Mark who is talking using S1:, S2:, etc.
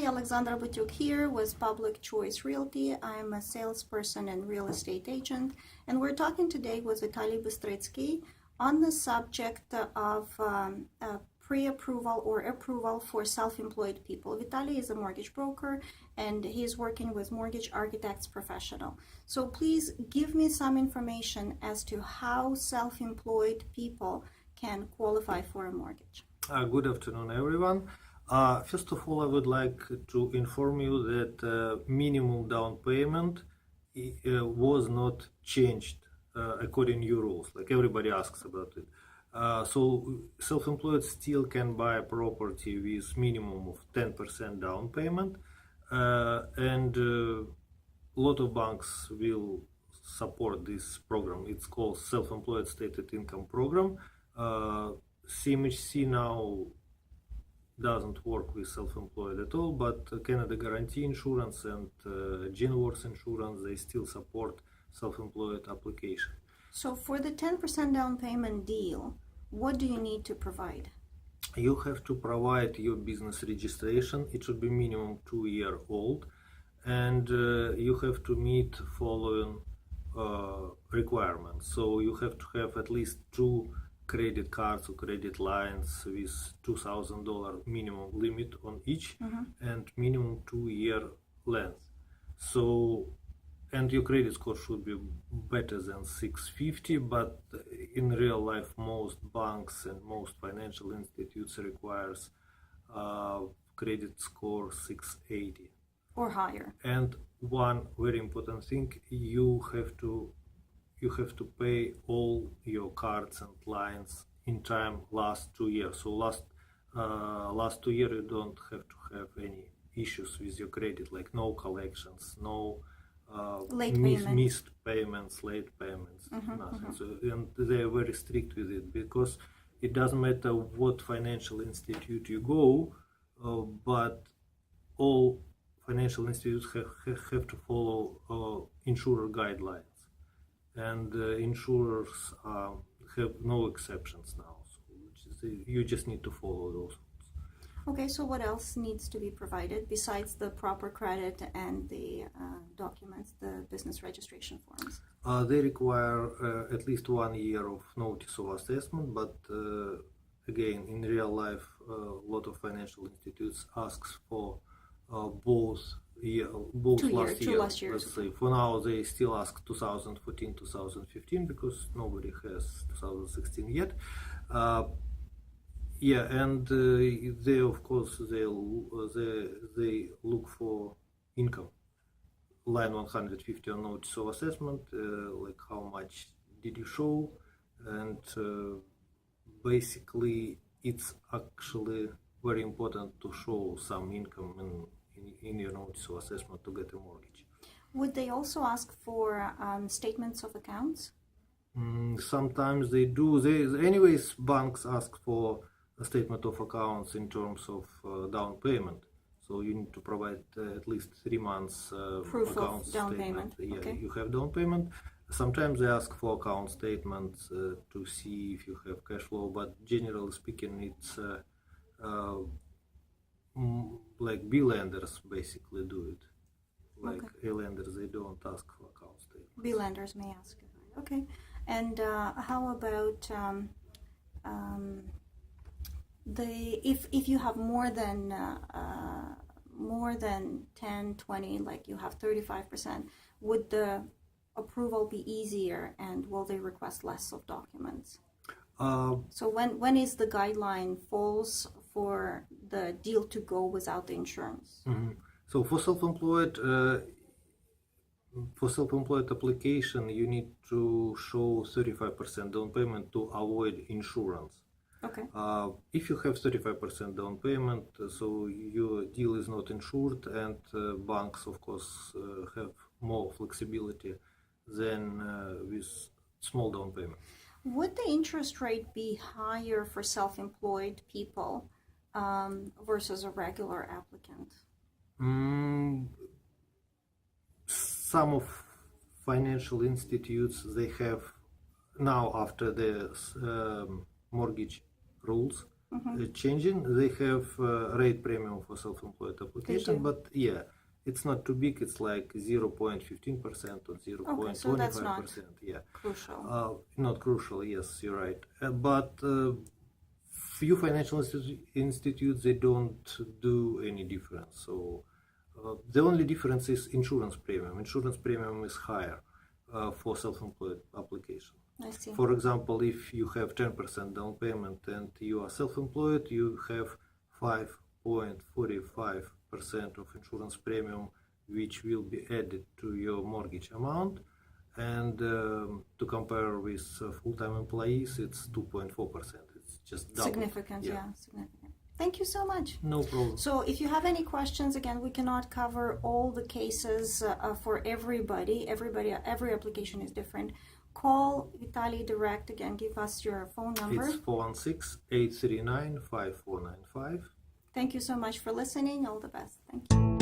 S1: Alexandra Butyuk here with Public Choice Realty. I'm a salesperson and real estate agent, and we're talking today with Vitaly Bystritsky on the subject of pre-approval or approval for self-employed people. Vitaly is a mortgage broker, and he's working with Mortgage Architects Professional. So please give me some information as to how self-employed people can qualify for a mortgage.
S2: Good afternoon, everyone. First of all, I would like to inform you that minimum down payment was not changed according to your rules. Like everybody asks about it. So self-employed still can buy a property with minimum of 10% down payment, and a lot of banks will support this program. It's called Self-Employed Stated Income Program. CMHC now doesn't work with self-employed at all, but Canada Guarantee Insurance and Genworth Insurance, they still support self-employed application.
S1: So for the 10% down payment deal, what do you need to provide?
S2: You have to provide your business registration. It should be minimum 2 years old, and you have to meet following requirements. So you have to have at least 2 credit cards or credit lines with $2,000 minimum limit on each, and minimum 2-year length. So, and your credit score should be better than 650, but in real life most banks and most financial institutes requires credit score 680
S1: or higher.
S2: And one very important thing, you have to pay all your cards and lines in time last 2 years. So last 2 years you don't have to have any issues with your credit, like no collections, no missed payments, late payments, nothing. So, and they are very strict with it, because it doesn't matter what financial institute you go, but all financial institutes have to follow insurer guidelines. And insurers have no exceptions now, so you just need to follow those.
S1: Okay, so what else needs to be provided besides the proper credit and the documents, the business registration forms?
S2: They require at least 1 year of notice of assessment, but again, in real life, a lot of financial institutes asks for both last year. Let's say for now they still ask 2014, 2015, because nobody has 2016 yet. And they of course they look for income. Line 150 on notice of assessment, like how much did you show, and basically it's actually very important to show some income in your notice of assessment to get a mortgage.
S1: Would they also ask for statements of accounts?
S2: Sometimes they do. Anyways, banks ask for a statement of accounts in terms of down payment. So you need to provide at least 3 months
S1: proof
S2: account
S1: of down
S2: statement.
S1: payment.
S2: Yeah,
S1: okay.
S2: You have down payment. Sometimes they ask for account statements to see if you have cash flow, but generally speaking, it's like B lenders basically do it. Like A lenders, they don't ask for account statements.
S1: B lenders may ask. Okay. And how about if you have more than 10, 20, like you have 35%, would the approval be easier, and will they request less of documents? So when is the guideline falls for the deal to go without the insurance?
S2: So for self-employed application, you need to show 35% down payment to avoid insurance.
S1: Okay.
S2: If you have 35% down payment, so your deal is not insured, and banks, of course, have more flexibility than with small down payment.
S1: Would the interest rate be higher for self-employed people versus a regular applicant?
S2: Some of financial institutes, they have now, after the mortgage rules, changing. They have rate premium for self-employed application,
S1: do.
S2: but yeah, it's not too big. It's like 0.15% or 0.25%.
S1: so that's not
S2: Yeah,
S1: crucial.
S2: not crucial. Yes, you're right. But few financial institutes, they don't do any difference. So the only difference is insurance premium. Insurance premium is higher for self-employed application.
S1: I see.
S2: For example, if you have 10% down payment and you are self-employed, you have 5.45% of insurance premium, which will be added to your mortgage amount. And to compare with full-time employees, it's 2.4%. It's just double.
S1: Significant, yeah, significant. Thank you so much.
S2: No problem.
S1: So if you have any questions, again, we cannot cover all the cases for everybody. Every application is different. Call Vitaly direct. Again, give us your phone number.
S2: It's 416-839-5495.
S1: Thank you so much for listening. All the best. Thank you.